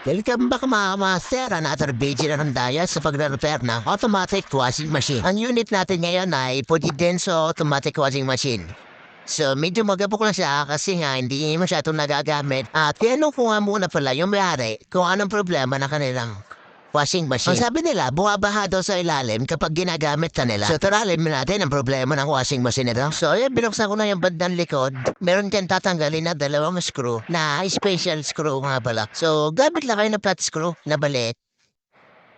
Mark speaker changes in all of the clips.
Speaker 1: Welcome back mga master, another video na ng Daya sa pagre-repair ng automatic washing machine. Ang unit natin ngayon ay Podidenso automatic washing machine. So medyo magabok na siya kasi nga hindi masyadong nagagamit. At tinanong ko nga muna pala yung may-ari kung anong problema ng kanilang washing machine. Ang sabi nila, bumabaha daw sa ilalim kapag ginagamit na nila. So taralim natin ang problema ng washing machine nito. So ayan, binuksan ko na yung bandang likod. Meron dyan tatanggalin na dalawang screw na special screw nga pala. So gamit lang kayo ng flat screw na balik.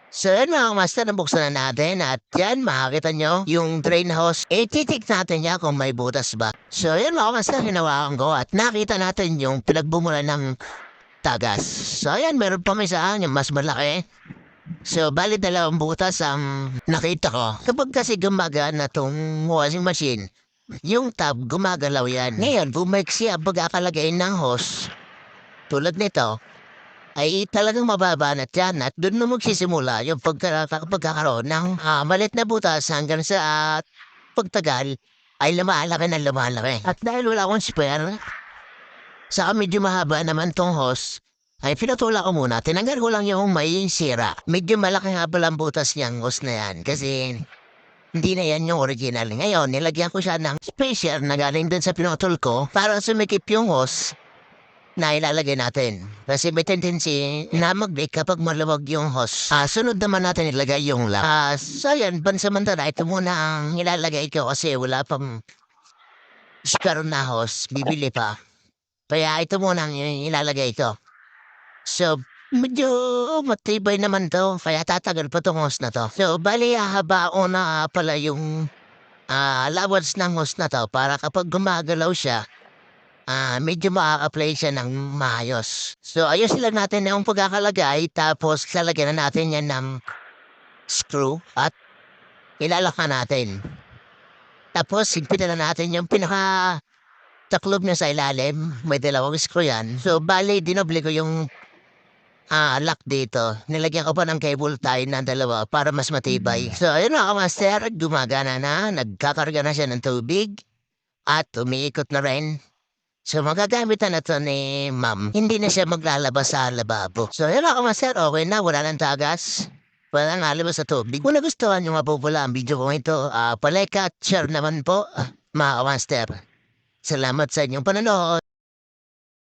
Speaker 1: So yan mga master, nabuksan na natin at yan makakita nyo yung drain hose. Titik natin niya kung may butas ba. So yan mga master, hinawakan ko at nakita natin yung pinagbumulan ng tagas. So yan, meron pa may saan yung mas malaki. So, bali dalawang butas ang nakita ko. Kapag kasi gumagana tong washing machine, yung tab gumagalaw yan. Ngayon, bumaiksi ang pagkakalagay ng hose. Tulad nito, ay talagang mababanat yan at doon na magsisimula yung pagkakaroon ng malit na butas hanggang sa pagtagal ay lumalaki na lumalaki. At dahil wala akong spare, saka medyo mahaba naman tong hose, ay pinatula ko muna. Tinanggal ko lang yung may sira. Medyo malaki nga pala ang butas niyang hose na yan. Kasi hindi na yan yung original. Ngayon, nilagyan ko siya ng special na galing din sa pinutol ko para sumikip yung hose na ilalagay natin. Kasi may tendency na mag-break kapag maluwag yung hose. Sunod naman natin ilagay yung lock. So yan, pansamantala, ito muna ang ilalagay ko kasi wala pang spare na hose. Bibili pa. Kaya ito muna ang ilalagay ko. So, medyo matibay naman to, kaya tatagal pa tong hose na to. So, bali hahabao na pala yung allowance ng hose na to para kapag gumagalaw siya, medyo makaka-apply siya ng maayos. So, ayos lang natin yung pagkakalagay, tapos lalagyan na natin yan ng screw at ilalaka natin. Tapos, higpitan na natin yung taklob niya sa ilalim, may dalawang screw yan. So, bali, dinobli ko yung lock dito. Nilagyan ko pa ng cable tie na dalawa para mas matibay. So, ayun mga master, gumagana na, nagkakarga na siya ng tubig, at umiikot na rin. So, magagamit na to ni ma'am. Hindi na siya maglalabas sa lababo. So, ayun mga master, okay na, wala nang tagas. Wala nang alabas sa tubig. Kung nagustuhan nyo mapupula ang video ko ito, palike at share naman po, mga master. Salamat sa inyong panonood.